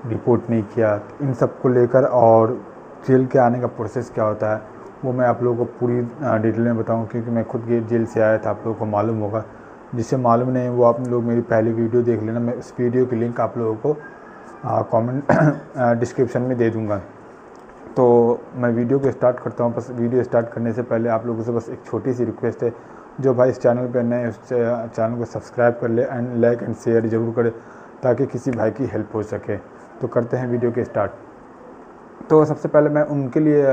Report नहीं किया, इन सब को लेकर और जेल के आने का प्रोसेस क्या होता है वो मैं आप लोगों को पूरी डिटेल में बताऊँ, क्योंकि मैं खुद जेल से आया था, आप लोगों को मालूम होगा। जिससे मालूम नहीं वो आप लोग मेरी पहली वीडियो देख लेना, मैं उस वीडियो की लिंक आप लोगों को कमेंट डिस्क्रिप्शन में दे दूँगा। तो मैं वीडियो को स्टार्ट करता हूँ। बस वीडियो स्टार्ट करने से पहले आप लोगों से बस एक छोटी सी रिक्वेस्ट है, जो भाई इस चैनल पर नए उस चैनल को सब्सक्राइब कर ले एंड लाइक एंड शेयर ज़रूर करें, ताकि किसी भाई की हेल्प हो सके। तो करते हैं वीडियो के स्टार्ट। तो सबसे पहले मैं उनके लिए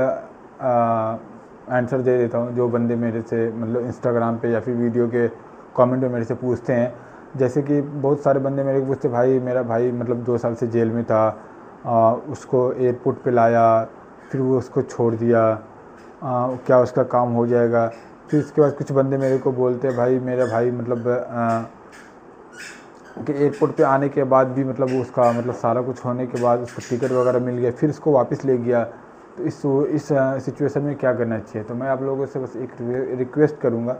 आंसर दे देता हूँ जो बंदे मेरे से मतलब इंस्टाग्राम पे या फिर वीडियो के कमेंट में मेरे से पूछते हैं। जैसे कि बहुत सारे बंदे मेरे को पूछते, भाई मेरा भाई मतलब 2 साल से जेल में था, उसको एयरपोर्ट पे लाया, फिर वो उसको छोड़ दिया, क्या उसका काम हो जाएगा। फिर इसके बाद कुछ बंदे मेरे को बोलते हैं, भाई मेरा भाई मतलब कि एयरपोर्ट पे आने के बाद भी मतलब उसका मतलब सारा कुछ होने के बाद उसको टिकट वगैरह मिल गया, फिर उसको वापस ले गया। तो इस सिचुएशन में क्या करना चाहिए। तो मैं आप लोगों से बस एक रिक्वेस्ट करूँगा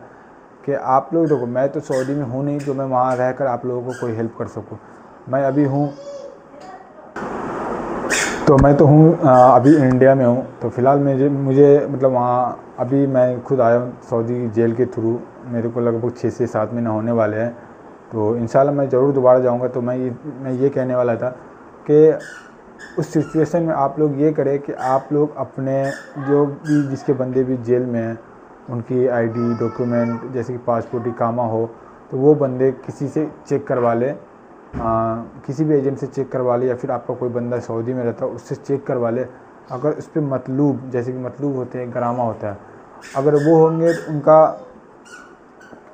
कि आप लोग देखो, मैं तो सऊदी में हूँ नहीं जो मैं वहाँ रहकर आप लोगों को कोई हेल्प कर सकूँ। मैं अभी हूँ अभी इंडिया में हूँ। तो फ़िलहाल मुझे मतलब वहाँ अभी मैं खुद आया हूँ सऊदी जेल के थ्रू। मेरे को लगभग 6 से 7 महीने होने वाले हैं। तो इंशाल्लाह मैं ज़रूर दोबारा जाऊँगा। तो मैं ये कहने वाला था कि उस सिचुएशन में आप लोग ये करें कि आप लोग अपने जो भी जिसके बंदे भी जेल में हैं उनकी आईडी डॉक्यूमेंट जैसे कि पासपोर्ट इकामा हो, तो वो बंदे किसी से चेक करवा ले, किसी भी एजेंट से चेक करवा ले, या फिर आपका कोई बंदा सऊदी में रहता है उससे चेक करवा ले। अगर उस पर मतलूब जैसे कि मतलूब होते हैं, गरामा होता है, अगर वो होंगे तो उनका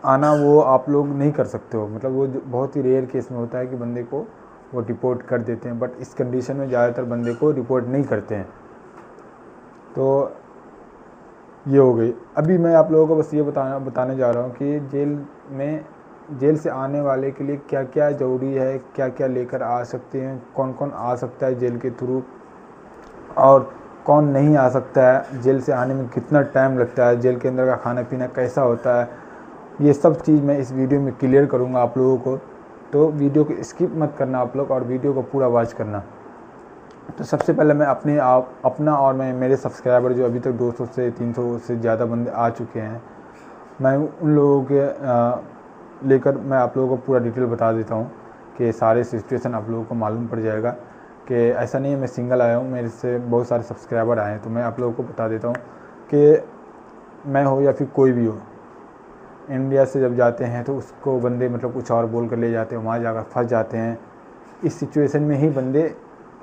आना वो आप लोग नहीं कर सकते हो। मतलब वो बहुत ही रेयर केस में होता है कि बंदे को वो रिपोर्ट कर देते हैं, बट इस कंडीशन में ज़्यादातर बंदे को रिपोर्ट नहीं करते हैं। तो ये हो गई। अभी मैं आप लोगों को बस ये बताने जा रहा हूँ कि जेल से आने वाले के लिए क्या क्या ज़रूरी है, क्या क्या लेकर आ सकते हैं, कौन कौन आ सकता है जेल के थ्रू और कौन नहीं आ सकता है, जेल से आने में कितना टाइम लगता है, जेल के अंदर का खाना पीना कैसा होता है, ये सब चीज़ मैं इस वीडियो में क्लियर करूँगा आप लोगों को। तो वीडियो को स्किप मत करना आप लोग और वीडियो को पूरा वॉच करना। तो सबसे पहले मैं अपना और मैं मेरे सब्सक्राइबर जो अभी तक 200 से 300 से ज़्यादा बंदे आ चुके हैं, मैं उन लोगों के लेकर मैं आप लोगों को पूरा डिटेल बता देता हूँ कि सारे सिचुएशन आप लोगों को मालूम पड़ जाएगा कि ऐसा नहीं है मैं सिंगल आया हूँ, मेरे से बहुत सारे सब्सक्राइबर आए हैं। तो मैं आप लोगों को बता देता हूँ कि मैं हो या फिर कोई भी हो, इंडिया से जब जाते हैं तो उसको बंदे मतलब कुछ और बोल कर ले जाते हैं, वहाँ जाकर फंस जाते हैं। इस सिचुएशन में ही बंदे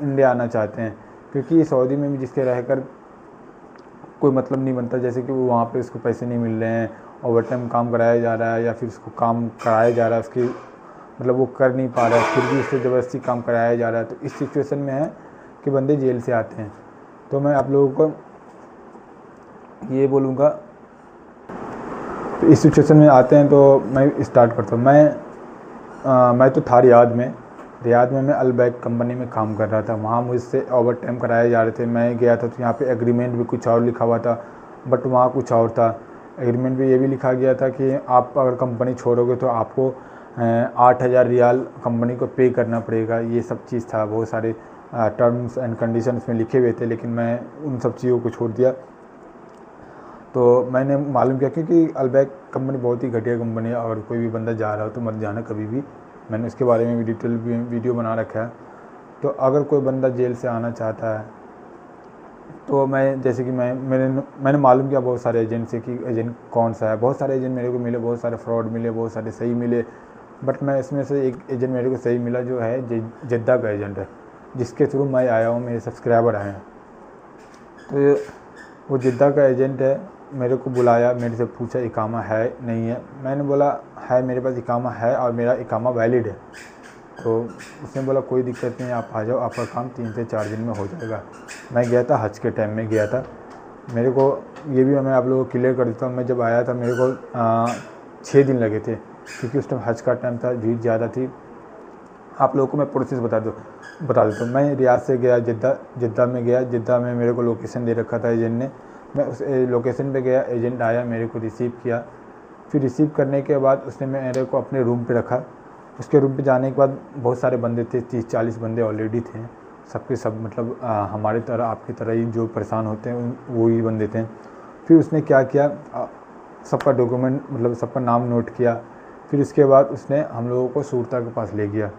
इंडिया आना चाहते हैं, क्योंकि सऊदी में भी जिसके रहकर कोई मतलब नहीं बनता, जैसे कि वो वहाँ पे उसको पैसे नहीं मिल रहे हैं, ओवर टाइम काम कराया जा रहा है या फिर उसको काम कराया जा रहा है, उसकी मतलब वो कर नहीं पा रहा है, फिर भी उससे ज़बरदस्ती काम कराया जा रहा है। तो इस सिचुएशन में है कि बंदे जेल से आते हैं। तो मैं आप लोगों को ये बोलूँगा, तो इस सिचुएशन में आते हैं तो मैं स्टार्ट करता हूँ। मैं तो था रियाद में मैं अलबैक कंपनी में काम कर रहा था। वहाँ मुझसे ओवर टाइम कराए जा रहे थे। मैं गया था तो यहाँ पे एग्रीमेंट भी कुछ और लिखा हुआ था, बट वहाँ कुछ और था। एग्रीमेंट में ये भी लिखा गया था कि आप अगर कंपनी छोड़ोगे तो आपको 8,000 रियाल कंपनी को पे करना पड़ेगा। ये सब चीज़ था, बहुत सारे टर्म्स एंड कंडीशंस में लिखे हुए थे, लेकिन मैं उन सब चीज़ों को छोड़ दिया। तो मैंने मालूम किया, क्योंकि अलबैक कंपनी बहुत ही घटिया कंपनी है, और कोई भी बंदा जा रहा हो तो मत जाना कभी भी। मैंने उसके बारे में भी डिटेल वीडियो बना रखा है। तो अगर कोई बंदा जेल से आना चाहता है तो मैं जैसे कि मैंने मालूम किया बहुत सारे एजेंट से कि एजेंट कौन सा है। बहुत सारे एजेंट मेरे को मिले, बहुत सारे फ्रॉड मिले, बहुत सारे सही मिले, बट मैं इसमें से एक एजेंट मेरे को सही मिला जो है जद्दा का एजेंट है, जिसके थ्रू मैं आया हूँ, मेरे सब्सक्राइबर आए हैं। तो वो जद्दा का एजेंट है, मेरे को बुलाया, मेरे से पूछा इकामा है नहीं है। मैंने बोला है, मेरे पास इकामा है और मेरा इकामा वैलिड है। तो उसने बोला कोई दिक्कत नहीं, आप आ जाओ, आपका काम 3 से 4 दिन में हो जाएगा। मैं गया था, हज के टाइम में गया था। मेरे को ये भी मैं आप लोगों को क्लियर कर देता हूँ, मैं जब आया था मेरे को 6 दिन लगे थे, क्योंकि उस टाइम हज का टाइम था, भीड़ ज़्यादा थी। आप लोगों को मैं प्रोसेस बता देता हूँ। मैं रियाद से गया जद्दा में गया। जद्दा में मेरे को लोकेशन दे रखा था एजेंट ने। मैं उस लोकेशन पे गया, एजेंट आया, मेरे को रिसीव किया। फिर रिसीव करने के बाद उसने मेरे को अपने रूम पे रखा। उसके रूम पे जाने के बाद बहुत सारे बंदे थे, 30-40 बंदे ऑलरेडी थे। सबके सब मतलब हमारे तरह आपकी तरह ही जो परेशान होते हैं वो ही बन देते हैं। फिर उसने क्या किया, सबका डॉक्यूमेंट मतलब सबका नाम नोट किया। फिर इसके बाद उसने हम लोगों को सूरता के पास ले गया।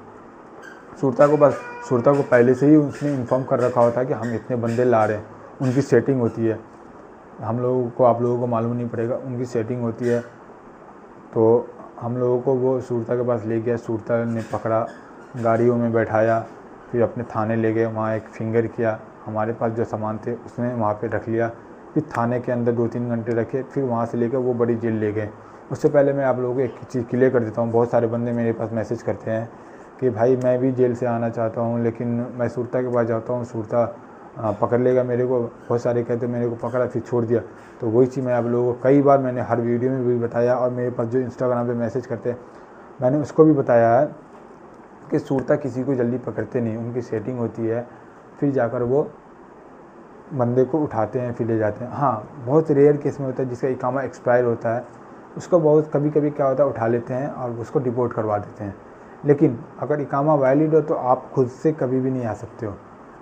सूरता को पहले से ही उसने इन्फॉर्म कर रखा होता है कि हम इतने बंदे ला रहे हैं, उनकी सेटिंग होती है, हम लोगों को आप लोगों को मालूम नहीं पड़ेगा, उनकी सेटिंग होती है। तो हम लोगों को वो सूरता के पास ले गया, सूरता ने पकड़ा, गाड़ियों में बैठाया, फिर अपने थाने ले गए, वहाँ एक फिंगर किया, हमारे पास जो सामान थे उसने वहाँ पे रख लिया। फिर थाने के अंदर 2-3 घंटे रखे, फिर वहाँ से लेकर वो बड़ी जेल ले गए। उससे पहले मैं आप लोगों को एक चीज़ क्लियर कर देता हूँ। बहुत सारे बंदे मेरे पास मैसेज करते हैं कि भाई मैं भी जेल से आना चाहता हूँ, लेकिन मैं सूरता के पास जाता हूँ, सूरता पकड़ लेगा मेरे को। बहुत सारे कहते मेरे को पकड़ा फिर छोड़ दिया। तो वही चीज़ मैं आप लोगों को कई बार मैंने हर वीडियो में भी बताया, और मेरे पास जो इंस्टाग्राम पे मैसेज करते हैं मैंने उसको भी बताया है कि सूरता किसी को जल्दी पकड़ते नहीं, उनकी सेटिंग होती है, फिर जाकर वो बंदे को उठाते हैं फिर ले जाते हैं। हाँ, बहुत रेयर केस में होता है जिसका इकामा एक्सपायर होता है, उसको बहुत कभी कभी क्या होता है उठा लेते हैं और उसको डिपोर्ट करवा देते हैं। लेकिन अगर इकामा वैलिड हो तो आप खुद से कभी भी नहीं आ सकते हो।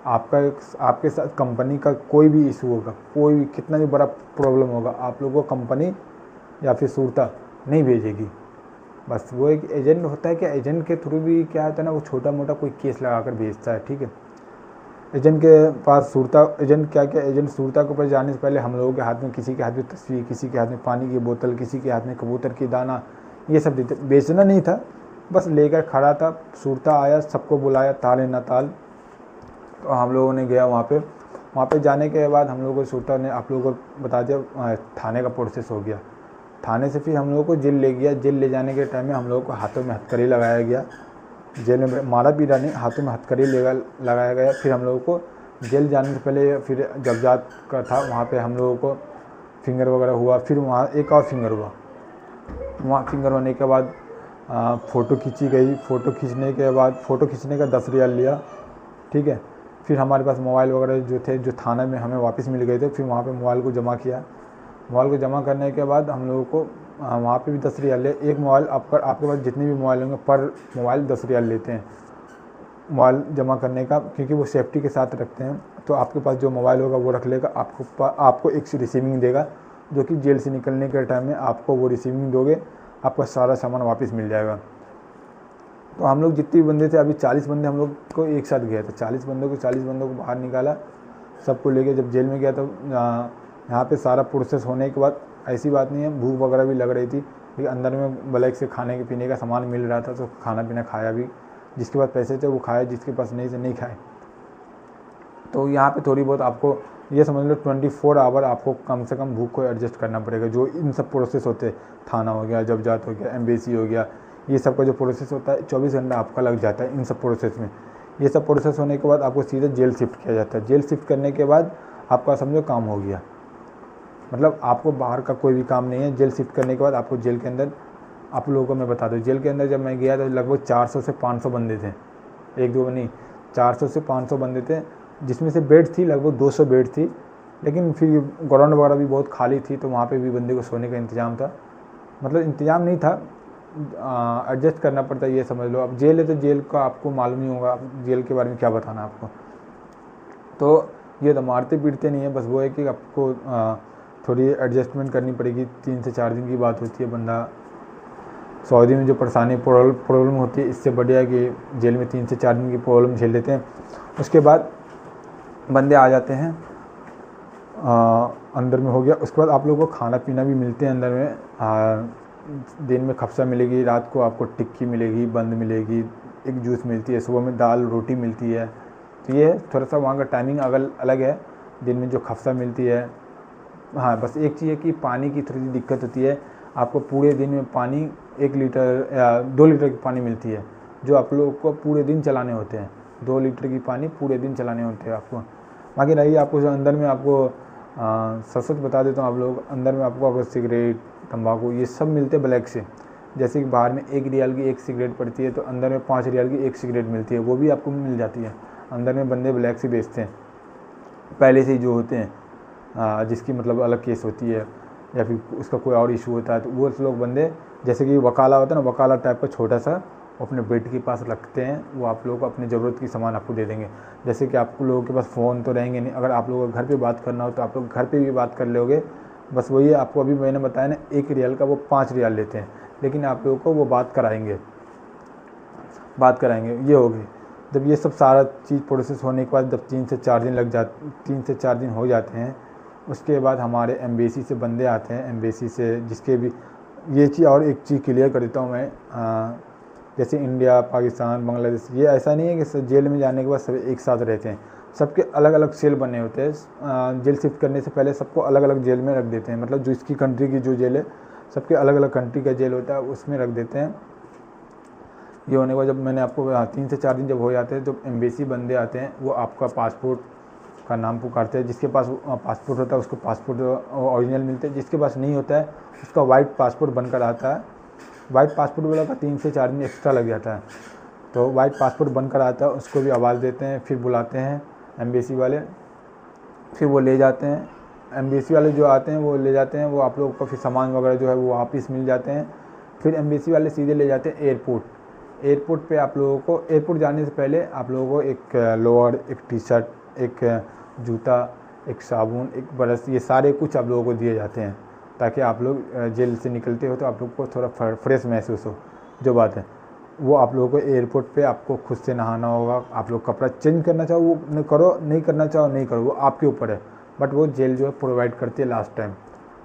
आपके साथ कंपनी का कोई भी इशू होगा, कोई भी कितना भी बड़ा प्रॉब्लम होगा, आप लोगों को कंपनी या फिर सूरता नहीं भेजेगी। बस वो एक एजेंट होता है कि एजेंट के थ्रू भी क्या होता है ना, वो छोटा मोटा कोई केस लगा कर भेजता है, ठीक है। एजेंट के पास सूरता एजेंट एजेंट सूरता के पास जाने से पहले हम लोगों के हाथ में, किसी के हाथ में तस्वीर, किसी के हाथ में पानी की बोतल, किसी के हाथ में कबूतर की दाना, ये सब देते। बेचना नहीं था, बस लेकर खड़ा था। सूरता आया, सबको बुलाया, ताल ना ताल। तो हम लोगों ने गया वहाँ पे जाने के बाद हम लोगों को सूरता ने आप लोगों को बता दिया, थाने का प्रोसेस हो गया। थाने से फिर हम लोगों को जेल ले गया। जेल ले जाने के टाइम में हम लोगों को हाथों में हथकड़ी लगाया गया। जेल में मारा पीटा नहीं, हाथों में हथकड़ी लगाया गया। फिर हम लोगों को जेल जाने से पहले फिर जबजात का था, वहाँ पे हम लोगों को फिंगर वगैरह हुआ। फिर वहाँ एक और फिंगर हुआ। वहाँ फिंगर होने के बाद फ़ोटो खींची गई। फ़ोटो खींचने के बाद फ़ोटो खींचने का 10 रियाल लिया, ठीक है। फिर हमारे पास मोबाइल वगैरह जो थे, जो थाना में हमें वापस मिल गए थे, फिर वहाँ पे मोबाइल को जमा किया। मोबाइल को जमा करने के बाद हम लोगों को वहाँ पे भी 10 रियाल ले। एक मोबाइल आपके पास जितने भी मोबाइल होंगे पर मोबाइल 10 रियाल लेते हैं मोबाइल जमा करने का, क्योंकि वो सेफ्टी के साथ रखते हैं। तो आपके पास जो मोबाइल होगा वो रख लेगा, आपको एक रिसीविंग देगा, जो कि जेल से निकलने के टाइम में आपको वो रिसीविंग दोगे, आपका सारा सामान वापस मिल जाएगा। तो हम लोग जितने भी बंदे थे, अभी 40 बंदे हम लोग को एक साथ गए थे। 40 बंदों को बाहर निकाला, सबको लेके जब जेल में गया तो यहाँ पे सारा प्रोसेस होने के बाद, ऐसी बात नहीं है, भूख वगैरह भी लग रही थी, लेकिन अंदर में ब्लैक से खाने के पीने का सामान मिल रहा था, तो खाना पीना खाया भी। जिसके पास पैसे थे वो खाया, जिसके पास नहीं थे नहीं खाए। तो यहाँ पे थोड़ी बहुत आपको ये समझ लो 24 आवर आपको कम से कम भूख को एडजस्ट करना पड़ेगा। जो इन सब प्रोसेस होते हैं, थाना हो गया, जबजात हो गया, एम्बेसी हो गया, ये सब का जो प्रोसेस होता है 24 घंटा आपका लग जाता है इन सब प्रोसेस में। ये सब प्रोसेस होने के बाद आपको सीधे जेल शिफ्ट किया जाता है। जेल शिफ्ट करने के बाद आपका समझो काम हो गया, मतलब आपको बाहर का कोई भी काम नहीं है। जेल शिफ्ट करने के बाद आपको जेल के अंदर, आप लोगों को मैं बता दूँ, जेल के अंदर जब मैं गया तो लगभग 400 से 500 बंदे थे, एक दो नहीं, 400 से 500 बंदे थे, जिसमें से बेड थी लगभग 200 बेड थी। लेकिन फिर ग्राउंड वगैरह भी बहुत खाली थी, तो वहाँ पे भी बंदे को सोने का इंतज़ाम था। मतलब इंतज़ाम नहीं था, एडजस्ट करना पड़ता है, ये समझ लो। अब जेल है तो जेल का आपको मालूम नहीं होगा, जेल के बारे में क्या बताना आपको। तो ये तो मारते पीटते नहीं है, बस वो है कि आपको थोड़ी एडजस्टमेंट करनी पड़ेगी। 3 से 4 दिन की बात होती है। बंदा सऊदी में जो परेशानी प्रॉब्लम होती है, इससे बढ़िया है कि जेल में 3 से 4 दिन की प्रॉब्लम झेल लेते हैं। उसके बाद बंदे आ जाते हैं, अंदर में हो गया। उसके बाद आप लोगों को खाना पीना भी मिलते हैं अंदर में। दिन में खफसा मिलेगी, रात को आपको टिक्की मिलेगी, बंद मिलेगी, एक जूस मिलती है, सुबह में दाल रोटी मिलती है। तो ये थोड़ा सा वहाँ का टाइमिंग अलग है। दिन में जो खफसा मिलती है, हाँ बस एक चीज़ है कि पानी की थोड़ी दिक्कत होती है। आपको पूरे दिन में पानी 1 लीटर या 2 लीटर की पानी मिलती है, जो आप लोगों को पूरे दिन चलाने होते हैं। 2 लीटर की पानी पूरे दिन चलाने होते हैं आपको। बाकी रही आपको जो अंदर में आपको सच बता देता हूँ, आप लोग अंदर में आपको अगर सिगरेट, तंबाकू ये सब मिलते हैं ब्लैक से। जैसे कि बाहर में 1 रियाल की 1 सिगरेट पड़ती है, तो अंदर में 5 रियाल की 1 सिगरेट मिलती है, वो भी आपको मिल जाती है। अंदर में बंदे ब्लैक से बेचते हैं पहले से ही, जो होते हैं जिसकी मतलब अलग केस होती है या फिर उसका कोई और इशू होता है, तो वो लोग बंदे, जैसे कि वकाला होता है ना, वकाला टाइप का छोटा सा वो अपने बेड के पास रखते हैं, वो आप लोगों को अपनी ज़रूरत की सामान आपको दे देंगे। जैसे कि आप लोगों के पास फ़ोन तो रहेंगे नहीं, अगर आप लोगों को घर पे बात करना हो तो आप लोग घर पे भी बात कर लोगे। बस वही है, आपको अभी मैंने बताया ना 1 रियाल का वो 5 रियाल लेते हैं, लेकिन आप लोगों को वो बात कराएंगे ये हो गई। जब ये सब सारा चीज़ प्रोसेस होने के बाद जब 3 से 4 दिन 3 से 4 दिन हो जाते हैं, उसके बाद हमारे एम्बेसी से बंदे आते हैं, एम्बेसी से जिसके भी ये चीज़। और एक चीज़ क्लियर कर देता हूँ मैं, जैसे इंडिया, पाकिस्तान, बांग्लादेश, ये ऐसा नहीं है कि जेल में जाने के बाद सब एक साथ रहते हैं। सबके अलग अलग सेल बने होते हैं। जेल शिफ्ट करने से पहले सबको अलग अलग जेल में रख देते हैं, मतलब जो इसकी कंट्री की जो जेल है, सबके अलग अलग कंट्री का जेल होता है, उसमें रख देते हैं। ये होने के बाद जब मैंने आपको 3 से 4 दिन जब हो जाते हैं, जब एम्बेसी बंदे आते हैं, वो आपका पासपोर्ट का नाम पुकारते हैं। जिसके पास पासपोर्ट होता है उसको पासपोर्ट ओरिजिनल मिलते हैं, जिसके पास नहीं होता है उसका वाइट पासपोर्ट बनकर आता है। वाइट पासपोर्ट वाला का 3 से 4 दिन एक्स्ट्रा लग जाता है, तो वाइट पासपोर्ट बनकर आता है, उसको भी आवाज़ देते हैं, फिर बुलाते हैं एम्बेसी वाले, फिर वो ले जाते हैं। एम्बेसी वाले जो आते हैं वो ले जाते हैं, वो आप लोगों को फिर सामान वगैरह जो है वो वापस मिल जाते हैं। फिर एम्बेसी वाले सीधे ले जाते हैं एयरपोर्ट पे। आप लोगों को एयरपोर्ट जाने से पहले आप लोगों को एक लोअर, एक टी शर्ट, एक जूता, एक साबुन, एक ब्रश, ये सारे कुछ आप लोगों को दिए जाते हैं, ताकि आप लोग जेल से निकलते हो तो आप लोग को थोड़ा फ्रेश महसूस हो। जो बात है वो आप लोगों को एयरपोर्ट पे आपको खुद से नहाना होगा। आप लोग कपड़ा चेंज करना चाहो वो करो, नहीं करना चाहो नहीं करो, वो आपके ऊपर है। बट वो जेल जो है प्रोवाइड करती है लास्ट टाइम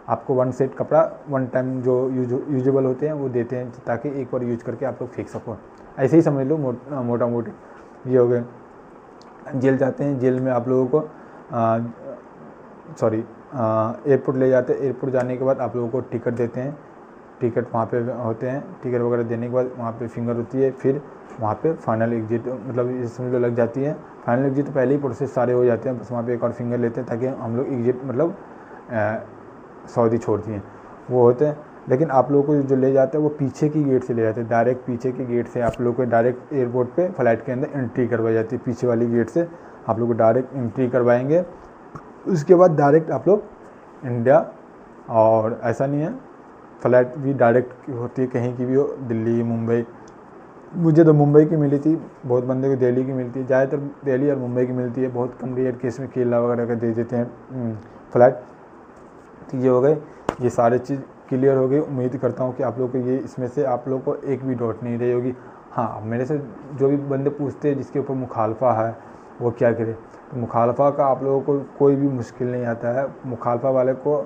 आपको 1 सेट कपड़ा 1 टाइम जो यूजेबल होते हैं वो देते हैं, ताकि एक बार यूज करके आप लोग फेंक सको। ऐसे ही समझ लो मोटा मोटी ये हो गए। जेल जाते हैं, जेल में आप लोगों को एयरपोर्ट ले जाते हैं। एयरपोर्ट जाने के बाद आप लोगों को टिकट देते हैं, टिकट वहाँ पे होते हैं। टिकट वगैरह देने के बाद वहाँ पे फिंगर होती है, फिर वहाँ पे फाइनल एग्जिट मतलब ये समझ लो लग जाती है। फाइनल एग्जिट तो पहले ही प्रोसेस सारे हो जाते हैं, बस वहाँ पे एक और फिंगर लेते हैं ताकि हम लोग एग्जिट मतलब सऊदी छोड़ दिए वो होते हैं। लेकिन आप लोगों को जो ले जाते हैं वो पीछे की गेट से ले जाते हैं, डायरेक्ट पीछे की गेट से आप लोग को डायरेक्ट एयरपोर्ट पे फ़्लाइट के अंदर एंट्री करवाई जाती है। पीछे वाली गेट से आप लोग को डायरेक्ट एंट्री करवाएंगे, उसके बाद डायरेक्ट आप लोग इंडिया। और ऐसा नहीं है, फ़्लाइट भी डायरेक्ट होती है कहीं की भी हो, दिल्ली, मुंबई। मुझे तो मुंबई की मिली थी, बहुत बंदे को दिल्ली की मिलती है, ज़्यादातर दिल्ली और मुंबई की मिलती है। बहुत कम रेयर केस में केरला वगैरह का दे देते हैं फ़्लाइट। तो ये हो गए, ये सारे चीज़ क्लियर हो गई। उम्मीद करता हूँ कि आप लोग को ये इसमें से आप लोग को एक भी डाउट नहीं रही होगी। हाँ, मेरे से जो भी बंदे पूछते हैं जिसके ऊपर मुखालफा है वो क्या करे, तो मुखालफा का आप लोगों को कोई भी मुश्किल नहीं आता है। मुखालफा वाले को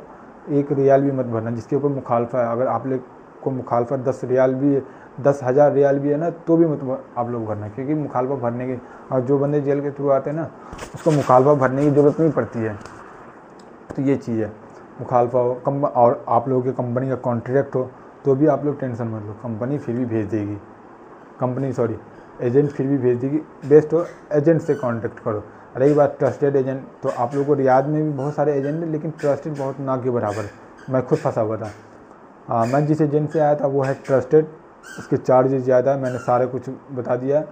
1 रियाल भी मत भरना जिसके ऊपर मुखालफा है। अगर आप लोग को मुखालफा 10 रियाल भी 10,000 रियाल भी है ना, तो भी मत आप लोग भरना, क्योंकि मुखालफा भरने के और जो बंदे जेल के थ्रू आते हैं ना उसको मुखालफा भरने की ज़रूरत नहीं पड़ती है। तो ये चीज़ है, मुखालफा हो कम और आप लोगों की कंपनी का कॉन्ट्रैक्ट हो तो भी आप लोग टेंशन मत लो, कंपनी फिर भी भेज देगी। एजेंट फिर भी भेज देगी। बेस्ट हो एजेंट से कांटेक्ट करो। रही बात ट्रस्टेड एजेंट, तो आप लोगों को रियाद में भी बहुत सारे एजेंट हैं, लेकिन ट्रस्टेड बहुत ना के बराबर है। मैं खुद फंसा हुआ था। मैं जिस एजेंट से आया था वो है ट्रस्टेड, उसके चार्जेस ज़्यादा है। मैंने सारे कुछ बता दिया है।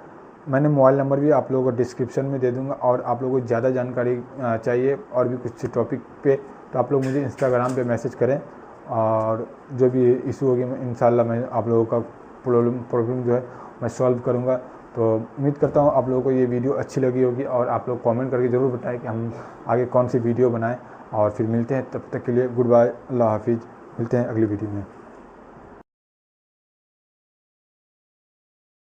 मैंने मोबाइल नंबर भी आप लोगों को डिस्क्रिप्शन में दे दूँगा। और आप लोगों को ज़्यादा जानकारी चाहिए और भी कुछ टॉपिक पे, तो आप लोग मुझे इंस्टाग्राम पे मैसेज करें, और जो भी इशू होगी इंशाल्लाह मैं आप लोगों का प्रॉब्लम जो है मैं सॉल्व करूँगा। तो उम्मीद करता हूँ आप लोगों को ये वीडियो अच्छी लगी होगी, और आप लोग कमेंट करके ज़रूर बताएं कि हम आगे कौन सी वीडियो बनाएं। और फिर मिलते हैं, तब तक के लिए गुड बाय, अल्लाह हाफिज़। मिलते हैं अगली वीडियो में।